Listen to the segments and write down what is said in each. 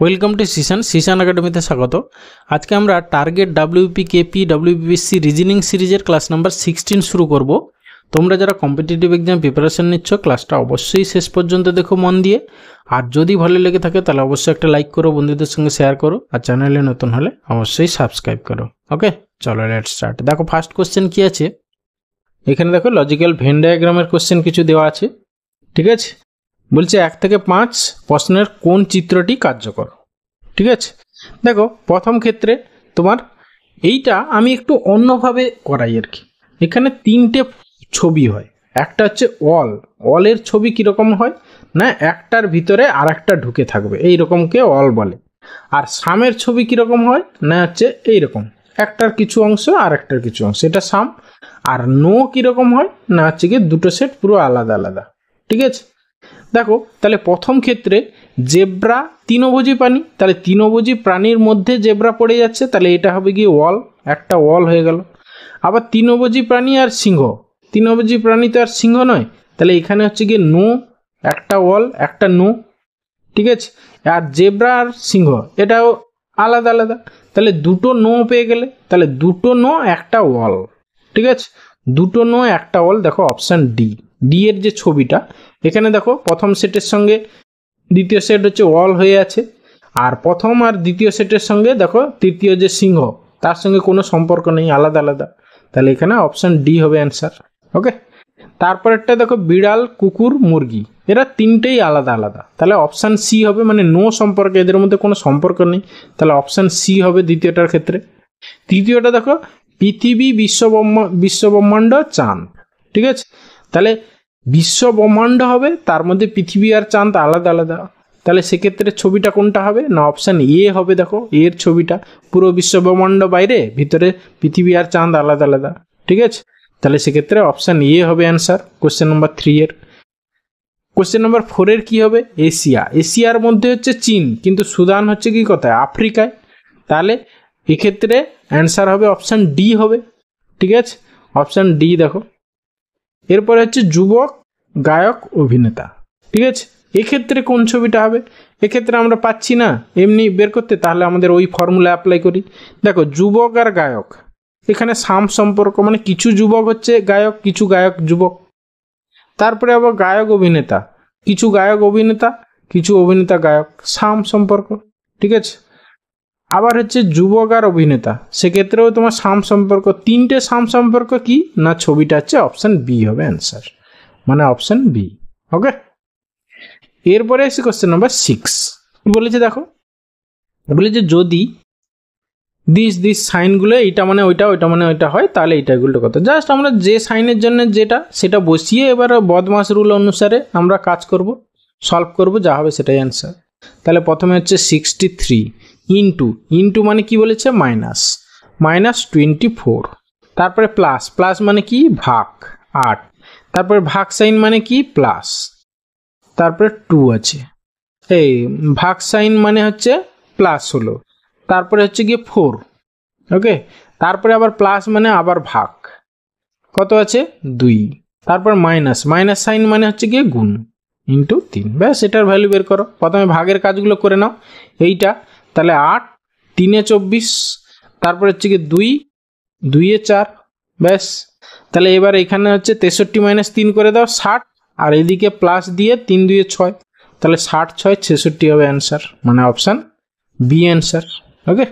Welcome to Xishan একাডেমিতে স্বাগত। আজকে আমরা target WP KP WPSC reasoning সিরিজের ক্লাস নাম্বার 16 শুরু করব। তোমরা যারা কম্পিটিটিভ এক্সাম প্রিপারেশন নিচ্ছ ক্লাসটা অবশ্যই শেষ পর্যন্ত দেখো মন দিয়ে। আর যদি ভালো লেগে থাকে তাহলে অবশ্যই একটা লাইক করো, বন্ধুদের সঙ্গে শেয়ার করো, আর চ্যানেলে নতুন হলে অবশ্যই সাবস্ক্রাইব করো। ওকে, চলো লেটস স্টার্ট। দেখো ফার্স্ট কোশ্চেন কি আছে এখানে, দেখো লজিক্যাল ভেন ডায়াগ্রামের কোশ্চেন কিছু দেওয়া আছে, ঠিক আছে। বলছে 1 থেকে 5 প্রশ্নের কোন চিত্রটি কার্যকর, ঠিক আছে। দেখো প্রথম ক্ষেত্রে তোমার এইটা আমি একটু অন্যভাবে করাই আর কি। এখানে 3টে ছবি হয়, একটা হচ্ছে ওয়ালের ছবি কীরকম হয় না, একটার ভিতরে আর একটা ঢুকে থাকবে, এইরকমকে ওয়াল বলে। আর সামের ছবি কীরকম হয় না হচ্ছে এইরকম, একটার কিছু অংশ আর একটার কিছু অংশ, এটা সাম। আর নো কীরকম হয় না হচ্ছে কি দুটো সেট পুরো আলাদা আলাদা, ঠিক আছে। দেখো তাহলে প্রথম ক্ষেত্রে জেব্রা তৃণভোজী প্রাণী, তাহলে তৃণভোজী প্রাণীর মধ্যে জেব্রা পড়ে যাচ্ছে, তাহলে এটা হবে কি ওয়াল, একটা ওয়াল হয়ে গেল। আবার তৃণভোজী প্রাণী আর সিংহ, তৃণভোজী প্রাণী তো আর সিংহ নয়, তাহলে এখানে হচ্ছে কি নো, একটা ওয়াল একটা নো, ঠিক আছে। আর জেব্রা আর সিংহ এটাও আলাদা আলাদা, তাহলে দুটো নো পেয়ে গেলে, তাহলে দুটো নো একটা ওয়াল, ঠিক আছে। দুটো নো একটা ওয়াল, দেখো অপশান ডি এর যে ছবিটা এখানে দেখো প্রথম সেটের সঙ্গে দ্বিতীয় সেট হচ্ছে ওয়াল হয়ে আছে, আর প্রথম আর দ্বিতীয় সেটের সঙ্গে দেখো তৃতীয় যে সিংহ তার সঙ্গে কোনো সম্পর্ক নেই, আলাদা আলাদা, তাহলে এখানে অপশান ডি হবে অ্যান্সার। ওকে, তারপরেরটা দেখো বিড়াল কুকুর মুরগি, এরা তিনটেই আলাদা আলাদা, তাহলে অপশান সি হবে, মানে নো সম্পর্ক, এদের মধ্যে কোনো সম্পর্ক নেই, তাহলে অপশান সি হবে দ্বিতীয়টার ক্ষেত্রে। তৃতীয়টা দেখো পৃথিবী বিশ্বব্রহ্মাণ্ড চাঁদ, ঠিক আছে। তাহলে বিশ্বব্রহ্মাণ্ড হবে, তার মধ্যে পৃথিবী আর চাঁদ আলাদা আলাদা, তাহলে সেক্ষেত্রে ছবিটা কোনটা হবে না অপশান এ হবে। দেখো এর ছবিটা পুরো বিশ্বব্রহ্মাণ্ড বাইরে, ভিতরে পৃথিবী আর চাঁদ আলাদা আলাদা, ঠিক আছে। তাহলে সেক্ষেত্রে অপশান এ হবে অ্যান্সার কোশ্চেন নম্বর 3 এর। কোশ্চেন নম্বর 4 এর কি হবে, এশিয়ার মধ্যে হচ্ছে চীন, কিন্তু সুদান হচ্ছে কি কোথায়, আফ্রিকায়, তাহলে এক্ষেত্রে অ্যান্সার হবে অপশান ডি হবে, ঠিক আছে। অপশান ডি দেখো। এরপরে হচ্ছে যুবক গায়ক অভিনেতা, ঠিক আছে। এক্ষেত্রে কোন ছবিটা হবে, এক্ষেত্রে আমরা পাচ্ছি না এমনি বের করতে, তাহলে আমাদের ওই ফর্মুলা অ্যাপ্লাই করি। দেখো যুবক আর গায়ক, এখানে সাম সম্পর্ক, মানে কিছু যুবক হচ্ছে গায়ক, কিছু গায়ক যুবক। তারপরে আবার গায়ক অভিনেতা, কিছু গায়ক অভিনেতা, কিছু অভিনেতা গায়ক, সাম সম্পর্ক, ঠিক আছে। আবার হচ্ছে যুবক আর অভিনেতা, সেক্ষেত্রেও তোমার সাম সম্পর্ক, তিনটে সাম সম্পর্ক কি না ছবিটা হচ্ছে অপশান বি হবে অ্যান্সার, মানে অপশান বি। ওকে, এরপরে এসে কোশ্চেন নাম্বার 6 বলেছে, দেখো বলেছে যদি দিস সাইনগুলো এইটা মানে ওইটা, ওইটা মানে ওইটা হয়, তাহলে এইটাগুলো কত। জাস্ট আমরা যে সাইনের জন্য যেটা সেটা বসিয়ে এবার বদমাস রুল অনুসারে আমরা কাজ করব, সলভ করব, যা হবে সেটাই অ্যান্সার। তাহলে প্রথমে হচ্ছে 63 ইন্টু মানে কি বলেছে -24, তারপরে প্লাস মানে কি ভাগ 8, তারপরে ভাগ সাইন মানে কি প্লাস, তারপরে 2 আছে, এই ভাগ সাইন মানে হচ্ছে প্লাস হলো, তারপরে হচ্ছে গিয়ে 4, ওকে। তারপরে আবার প্লাস মানে আবার ভাগ, কত আছে 2, তারপর মাইনাস সাইন মানে হচ্ছে গিয়ে গুণ, ইন্টু 3, ব্যাস এটার ভ্যালু বের করো। প্রথমে ভাগের কাজগুলো করে নাও, এইটা তাহলে 8, 3 এ 24, তারপর হচ্ছে কি 2 এ 4, ব্যাস। তাহলে এবার এখানে হচ্ছে 63 - 3 করে দাও 60, আর এদিকে প্লাস দিয়ে 3 2 এ 6, তাহলে 60 6 66 হবে অ্যান্সার, মানে অপশান বি অ্যান্সার। ওকে,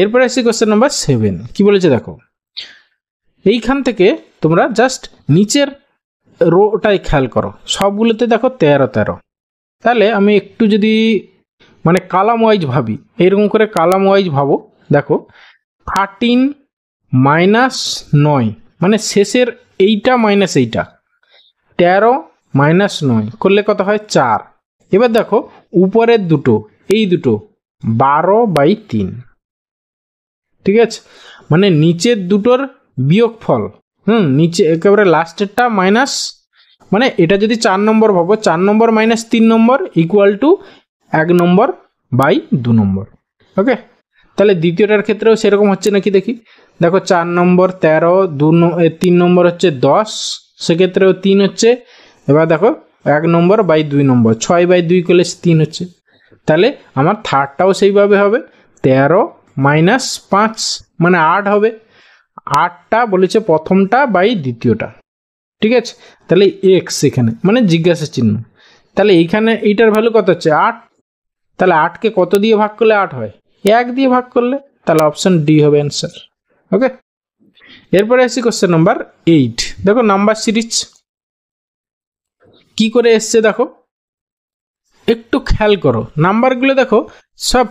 এরপরে আসছি কোশ্চেন নাম্বার 7 কি বলেছে, দেখো এইখান থেকে তোমরা জাস্ট নিচের রোটাই খেয়াল করো, সবগুলোতে দেখো 13, তাহলে আমি একটু যদি মানে কালাম ওয়াইজ ভাবি, এইরকম করে কালাম ওয়াইজ ভাবো, দেখো 13 - 9 মানে শেষের এইটা মাইনাস এইটা, 13 - 9 করলে কত হয় 4। এবার দেখো উপরের দুটো, এই দুটো 12/3, ঠিক আছে, মানে নিচের দুটোর বিয়োগফল, নিচে একেবারে লাস্টেরটা মাইনাস, মানে এটা যদি 4 নম্বর ভাবো, 4 number minus 3 number equal to 1 number by 2 number. Okay, তাহলে দ্বিতীয়টার ক্ষেত্রেও সেরকম হচ্ছে নাকি দেখি, দেখো 4 নম্বর 13, 3 নম্বর হচ্ছে 10, সেক্ষেত্রেও 3 হচ্ছে। এবার দেখো 1 নম্বর বাই 2 নম্বর, 6/2 করলে 3 হচ্ছে, তাহলে আমার থার্ডটাও সেইভাবে হবে 13 - 5 মানে 8 হবে। 8টা বলেছে প্রথমটা বাই দ্বিতীয়টা, ঠিক আছে। তাহলে এক্স এখানে মানে জিজ্ঞাসা চিহ্ন। তাহলে এইখানে এইটার ভ্যালু কত হচ্ছে 8। তাহলে 8কে কত দিয়ে ভাগ করলে 8 হয়? 1 দিয়ে ভাগ করলে। তাহলে অপশন ডি হবে অ্যান্সার। ওকে, এরপরে আসি কোশ্চেন নাম্বার 8। দেখো নাম্বার সিরিজ কি করে এসছে দেখো, একটু খেয়াল করো। নাম্বারগুলো দেখো সব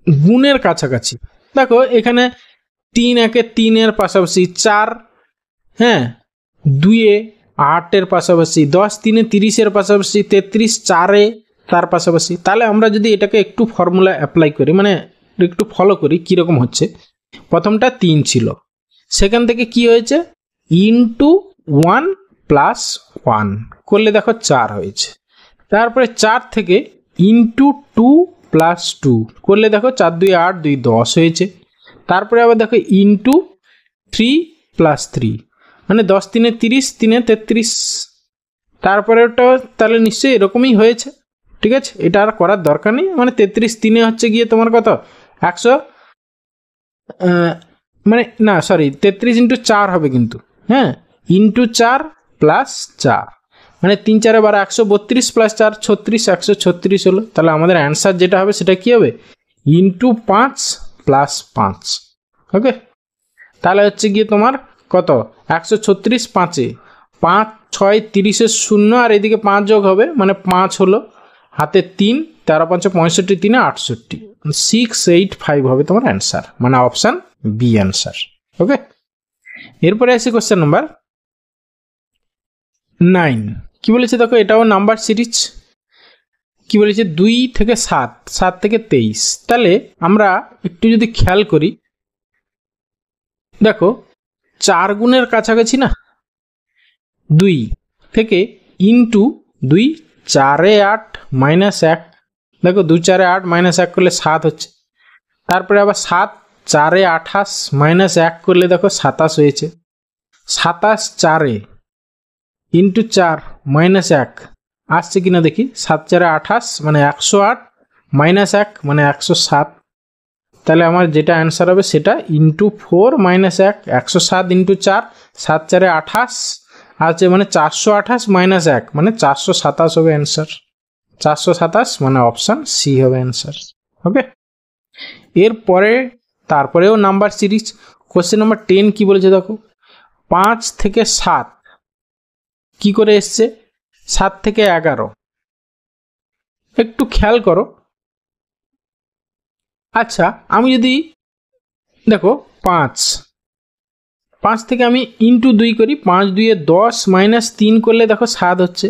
গুণের কাছাকাছি। দেখো এখানে 3 একে 3-এর পাশাপাশি 4, হ্যাঁ 2-এ 8-এর পাশাপাশি 10, 3-এ 30-এর পাশাপাশি 33, 4-এ তার পাশাপাশি। তাহলে আমরা যদি এটাকে একটু ফর্মুলা অ্যাপ্লাই করি, মানে একটু ফলো করি কীরকম হচ্ছে। প্রথমটা 3 ছিল, সেখান থেকে কি হয়েছে ইনটু 1 প্লাস 1 করলে দেখো 4 হয়েছে। তারপরে 4 থেকে ইনটু 2 প্লাস 2 করলে দেখো 4 2 8 2 10 হয়েছে। তারপরে আবার দেখো ইনটু 3 প্লাস 3 মানে 10 3-এ 30, 3-এ 33। তারপরে ওটা তাহলে নিশ্চয়ই এরকমই হয়েছে, ঠিক আছে। এটা আর করার দরকার নেই, মানে 33 3-এ হচ্ছে গিয়ে তোমার কত 100, মানে না সরি 33 ইন্টু 4 হবে কিন্তু, হ্যাঁ ইন্টু 4 প্লাস 4 মানে 3 4 12 132 প্লাস 4 36, 136 হলো। তাহলে আমাদের অ্যান্সার যেটা হবে সেটা কি হবে ইন্টু 5 প্লাস 5। ওকে, তাহলে হচ্ছে গিয়ে তোমার কত 136 5-এ 5 6 30-এর 0 আর এদিকে 5 যোগ হবে মানে 5 হলো, হাতে 3 13 5 65 3-এ 68 685 হবে তোমার অ্যান্সার, মানে অপশান বি অ্যান্সার। ওকে, এরপরে আসি কোশ্চেন নাম্বার 9। কি বলেছে দেখো, এটাও নাম্বার সিরিজ। কি বলেছে 2 থেকে 7, 7 থেকে 23। তাহলে আমরা একটু যদি খেয়াল করি, দেখো 4 গুণের কাছাকাছি না, 2 থেকে ইন্টু 2 4-এ 8 মাইনাস 1, দেখো 2 4-এ 8 মাইনাস 1 করলে 7 হচ্ছে। তারপরে আবার 7 4-এ 28 মাইনাস 1 করলে দেখো 27 হয়েছে। 27 4-এ ইন্টু 4 মাইনাস 1 আসছে কিনা দেখি, 7 4-এ 28 মানে 108 মাইনাস 1 মানে 107। তাহলে আমার যেটা অ্যান্সার হবে সেটা ইন্টু 4 মাইনাস 1 107 ইন্টু 4 7 4-এ 28 আছে মানে 428 মাইনাস 1 মানে 427 হবে অ্যান্সার। 427 মানে অপশান সি হবে অ্যান্সার। ওকে, এরপরে তারপরেও নাম্বার সিরিজ। কোশ্চেন নাম্বার 10 কি বলেছে দেখো, 5 থেকে 7 কি করে এসছে, 7 থেকে 11। একটু খেয়াল করো। আচ্ছা আমি যদি দেখো 5 থেকে আমি ইন্টু 2 করি, 5 2-এ 10 মাইনাস 3 করলে দেখো 7 হচ্ছে।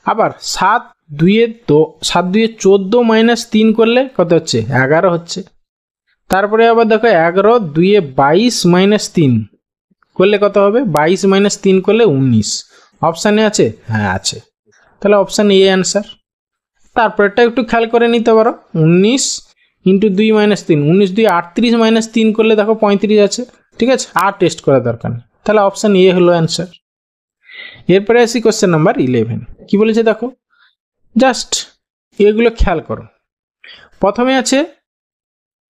আবার 7 2-এ 14 মাইনাস 3 করলে কত হচ্ছে 11 হচ্ছে। তারপরে আবার দেখো 11 2-এ 22 মাইনাস 3 করলে কত হবে, 22 মাইনাস 3 করলে 19। অপশানে আছে, হ্যাঁ আছে। তাহলে অপশান এ অ্যান্সার। তারপরেরটা একটু খেয়াল করে নিতে পারো, 19 ইন্টু 2 মাইনাস 3, 19 2 38 মাইনাস 3 করলে দেখো 35 আছে, ঠিক আছে। আর টেস্ট করার দরকার নেই, তাহলে অপশান এ হলো অ্যান্সার। এরপরে আসি কোশ্চেন নাম্বার 11। কি বলেছে দেখো, জাস্ট এগুলো খেয়াল করো। প্রথমে আছে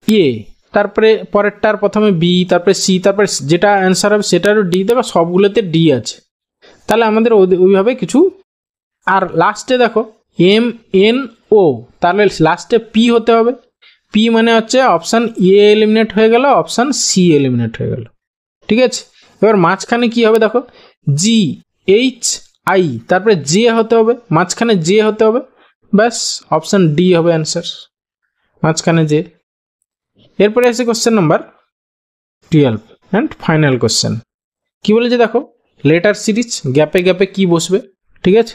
এ, তারপরে পরেরটার প্রথমে বি, তারপরে সি, তারপরে যেটা অ্যান্সার হবে সেটারও ডি। দেখো সবগুলোতে ডি আছে, তাহলে আমাদের ওইভাবে কিছু। আর লাস্টে দেখো এম এন ও, তাহলে লাস্টে পি হতে হবে। পি মানে হচ্ছে অপশান এ এলিমিনেট হয়ে গেল, অপশান সি এলিমিনেট হয়ে গেল, ঠিক আছে। এবার মাঝখানে কি হবে দেখো, জি এইচ আই, তারপরে জে হতে হবে, মাঝখানে জে হতে হবে, ব্যাস অপশান ডি হবে অ্যান্সার, মাঝখানে জে। এরপরে আসে question number 12 and final question. কি বলেছে দেখো, লেটার সিরিজ, গ্যাপে গ্যাপে কি বসবে, ঠিক আছে।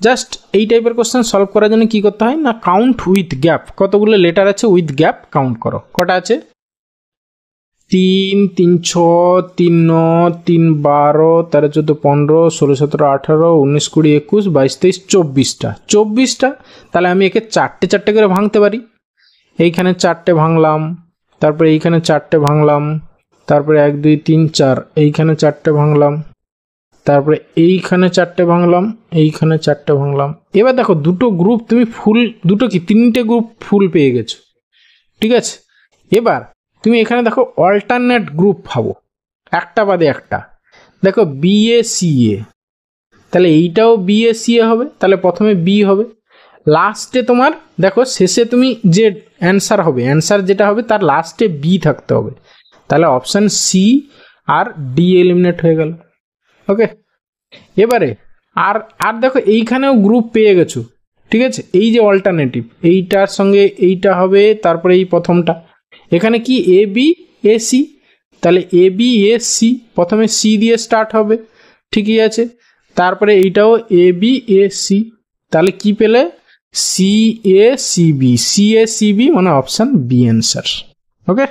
জাস্ট এই টাইপের কোশ্চেন সলভ করার জন্য কি করতে হয় না, কাউন্ট উইথ গ্যাপ, কতগুলো লেটার আছে উইথ গ্যাপ কাউন্ট করো। কটা আছে, 3 3 6 3 9 3 12 13 14 15 16 17 18 19 20 21 22 23 24টা 24টা। তাহলে আমি একে চারটে চারটে করে ভাঙতে পারি। এইখানে চারটে ভাঙলাম, তারপরে এইখানে চারটে ভাঙলাম, তারপরে 1 2 3 4 এইখানে চারটে ভাঙলাম, তারপরে এইখানে 4টে ভাঙলাম, এইখানে 4টে ভাঙলাম। এবার দেখো দুটো গ্রুপ তুমি ফুল, দুটো কি 3টে গ্রুপ ফুল পেয়ে গেছো, ঠিক আছে। এবার তুমি এখানে দেখো অল্টারনেট গ্রুপ ভাবো, একটা বাদে একটা। দেখো BACA, তাহলে এইটাও BACA হবে, তাহলে প্রথমে বি হবে, লাস্টে তোমার দেখো শেষে তুমি যে অ্যান্সার হবে, অ্যান্সার যেটা হবে তার লাস্টে বি থাকতে হবে, তাহলে অপশান সি আর ডি এলিমিনেট হয়ে গেল। ওকে, এবারে আর আর দেখো এইখানেও গ্রুপ পেয়ে গেছো, ঠিক আছে। এই যে অল্টারনেটিভ, এইটার সঙ্গে এইটা হবে, তারপরে এই প্রথমটা এখানে কি ABAC, তাহলে ABAC প্রথমে সি দিয়ে স্টার্ট হবে, ঠিকই আছে। তারপরে এইটাও ABAC, তাহলে কি পেলে CACB, CACB মানে অপশান বি অ্যান্সার। ওকে।